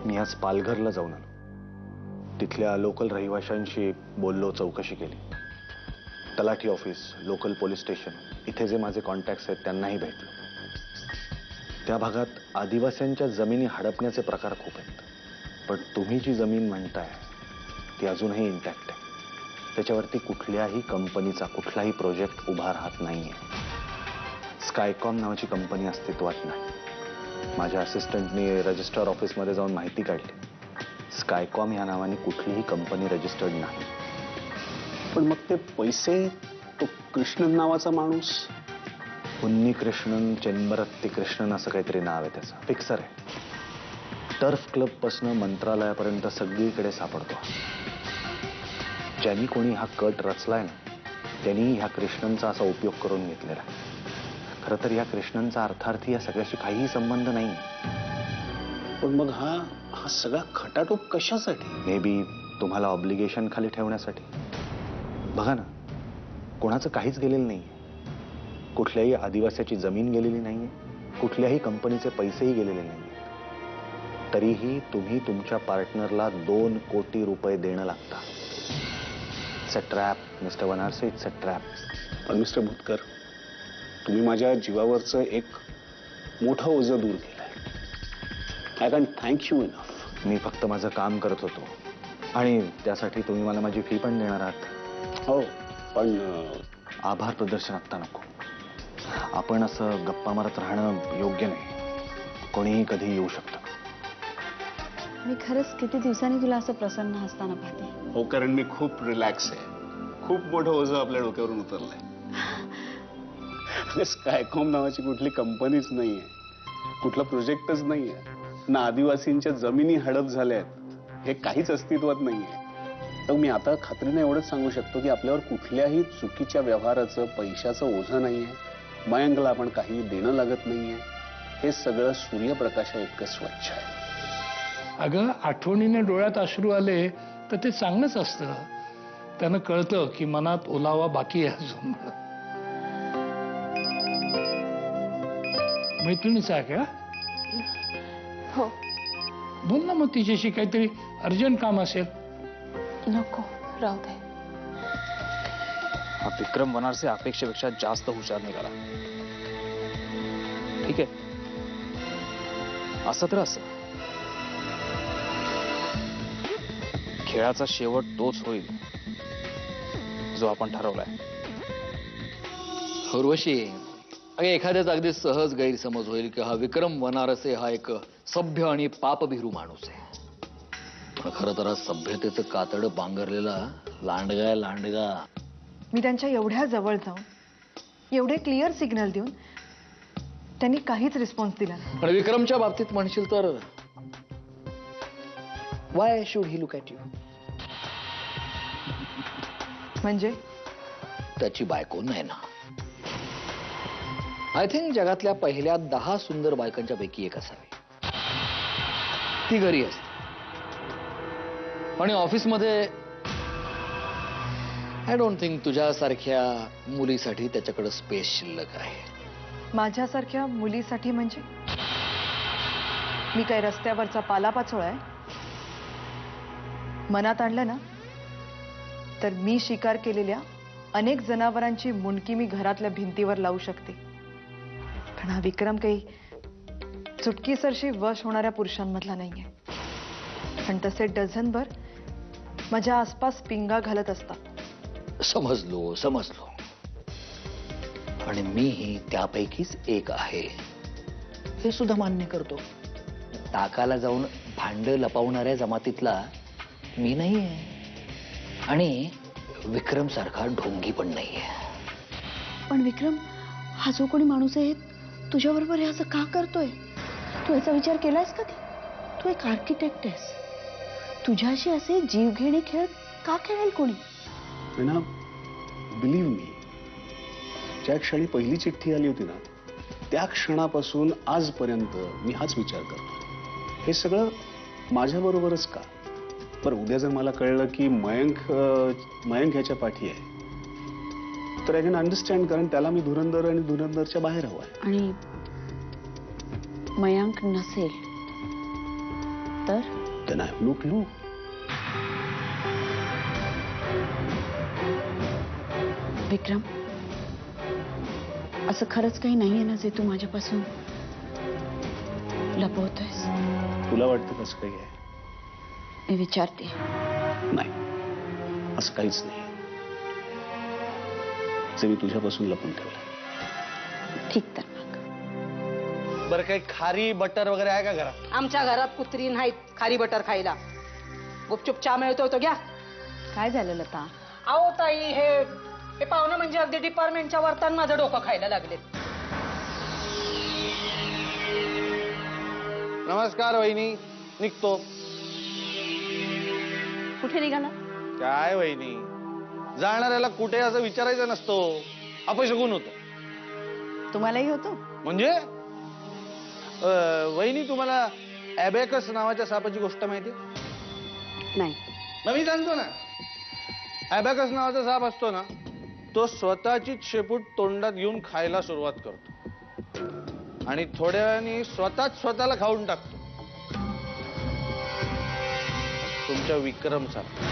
मी आज पालघरला जाऊन आलो. तिथल्या लोकल रहिवाशांशी बोललो, चौकशी केली. तलाठी ऑफिस, लोकल पोलीस स्टेशन इथे जे माझे कॉन्टॅक्ट्स आहेत त्यांनाही भेटलो. त्या भागात आदिवासींच्या जमिनी हडपण्याचे प्रकार खूप आहेत. पण तुम्ही जी जमीन म्हणताय ती अजूनही इंटॅक्ट आहे. त्याच्यावरती कुठल्याही कंपनीचा कुठलाही प्रोजेक्ट उभा राहत नाहीये. स्कायकॉम नावाची कंपनी अस्तित्वात नाही. माझ्या असिस्टंटनी रजिस्टर ऑफिसमध्ये जाऊन माहिती काढली. स्कायकॉम या नावाने कुठलीही कंपनी रजिस्टर्ड नाही. पण मग ते पैसे, तो कृष्णन नावाचा माणूस, उन्नी कृष्णन, चेंबरत्ती कृष्णन असं काहीतरी नाव आहे त्याचं. फिक्सर आहे. टर्फ क्लब पासून मंत्रालयापर्यंत सगळीकडे सापडतो. ज्यांनी कोणी हा कट रचलाय ना, त्यांनी ह्या कृष्णनचा असा उपयोग करून घेतलेला आहे. खरं तर या कृष्णनचा अर्थार्थी या सगळ्याशी काहीही संबंध नाही. पण मग हा सगळा खटाटोप कशासाठी? मे बी तुम्हाला ऑब्लिगेशन खाली ठेवण्यासाठी. बघा ना, कोणाचं काहीच गेलेलं नाहीये. कुठल्याही आदिवासीची जमीन गेलेली नाहीये. कुठल्याही कंपनीचे पैसेही गेलेले नाहीये. तरीही तुम्ही तुमच्या पार्टनरला 2 कोटी रुपये देणं लागतं. It's a trap mister Vanarase, it's a trap. पण मिस्टर भुतकर, तुम्ही माझ्या जीवावरचं एक मोठं ओझं दूर केलंय. I can thank you enough. मी फक्त माझं काम करत होतो आणि त्यासाठी तुम्ही मला माझी फी पण देणार आहात. हो, पण आभार प्रदर्शन आत्ता नको. आपण असं गप्पा मारत राहणं योग्य नाही. कोणीही कधी येऊ शकतं. मी खरंच किती दिवसांनी तुला असं प्रसन्न हसताना पाहते. हो, कारण मी खूप रिलॅक्स आहे. खूप मोठं ओझं आपल्या डोक्यावरून उतरलंय. स्कायकॉम नावाची कुठली कंपनीच नाहीये, कुठला प्रोजेक्टच नाहीये, ना आदिवासींच्या जमिनी हडप झाल्यात, हे काहीच अस्तित्वात नाहीये. तर मी आता खात्रीने एवढंच सांगू शकतो की आपल्यावर कुठल्याही चुकीच्या व्यवहाराचं, पैशाचं ओझं नाहीये. मयंकला आपण काही देणं लागत नाहीये. हे सगळं सूर्यप्रकाशा इतकं स्वच्छ आहे. अगं, आठवणीने डोळ्यात अश्रू आले तर ते चांगलंच असतं. त्यानं कळतं की मनात ओलावा बाकी आहे अजून. मैत्रिणीचा आहे का? हो. बोल ना मग तिच्याशी, काहीतरी अर्जंट काम असेल. नको, राहू दे. हा विक्रम वनारसे अपेक्षेपेक्षा जास्त हुशार निघाला. ठीक आहे, असं तर असं. खेळाचा शेवट तोच होईल जो आपण ठरवलाय. उर्वशी, अगे एखाद्याच अगदी सहज गैरसमज होईल की हा विक्रम वनारसे हा एक सभ्य आणि पापभिरू माणूस आहे. पण खरं तर सभ्यतेचं कातड पांघरलेला लांडगा आहे, लांडगा. मी त्यांच्या एवढ्या जवळ जाऊन एवढे क्लिअर सिग्नल देऊन त्यांनी काहीच रिस्पॉन्स दिला नाही. पण विक्रमच्या बाबतीत म्हणशील तर why should he look at you? म्हणजे त्याची बायको नाही ना. आय थिंक जगातल्या पहिल्या 10 सुंदर बायकांच्या पैकी एक असावी. ती घरी असते आणि ऑफिसमध्ये आय डोंट थिंक तुझ्यासारख्या मुलीसाठी त्याच्याकडे स्पेस शिल्लक आहे. माझ्यासारख्या मुलीसाठी म्हणजे मी काही रस्त्यावरचा पालापाचोळा आहे? मनात आणलं ना तर मी शिकार केलेल्या अनेक जनावरांची मुंडकी मी घरातल्या भिंतीवर लावू शकते. पण हा विक्रम काही चुटकीसरशी वश होणाऱ्या पुरुषांमधला नाहीये. पण तसे डझनभर माझ्या आसपास पिंगा घालत असतात. समजलो समजलो. आणि मीही त्यापैकीच एक आहे हे सुद्धा मान्य करतो. टाकाला जाऊन भांड लपवणाऱ्या जमातीतला मी नाहीये आणि विक्रम सारखा ढोंगी पण नाहीये. पण विक्रम, हा जो कोणी माणूस आहे तुझ्याबरोबर हे असं का करतोय? तू याचा विचार केलायस कधी? तू एक आर्किटेक्ट आहेस. तुझ्याशी असे जीवघेणे खेळ का खेळेल कोणी? बिलीव्ह मी, ज्या क्षणी पहिली चिठ्ठी आली होती ना त्या क्षणापासून आजपर्यंत मी हाच विचार करतो. हे सगळं माझ्याबरोबरच का? पर उद्या जर मला कळलं की मयंक ह्याच्या पाठी आहे तर आय कॅन अंडरस्टँड. कारण त्याला मी धुरंधर आणि धुरंधरच्या बाहेर हवाय. आणि मयांक नसेल तर then I have no clue. Vikram, असं खरंच काही नाहीये ना जे तू माझ्यापासून लपवतोयस? तुला वाटतं कसं काही आहे? मी विचारते. नाही, असं काहीच नाही जे मी तुझ्यापासून लपून ठेवलं. ठीक तर मग. बरं, काही खारी बटर वगैरे आहे का घरात? आमच्या घरात कुत्री नाहीत खारी बटर खायला. गुपचूप चहा मिळतो तो घ्या. काय झालं लता? अहो ताई, हे पाहुणं म्हणजे अगदी डिपार्टमेंटच्या वरतान माझं डोकं खायला लागले. नमस्कार वहिनी, निघतो. कुठे निघाला? काय वहिनी, जाणाऱ्याला कुठे असं विचारायचं नसतो. अपशगुन होतो. तुम्हालाही होतो? म्हणजे वहिनी, तुम्हाला ॲबॅकस नावाच्या सापाची गोष्ट माहिती? नाही. मग मी सांगतो ना. ॲबॅकस नावाचा साप असतो ना, तो स्वतःचीच शेपूट तोंडात घेऊन खायला सुरुवात करतो आणि थोड्या वेळाने स्वतःच स्वतःला खाऊन टाकतो. तुमच्या विक्रम सारखा.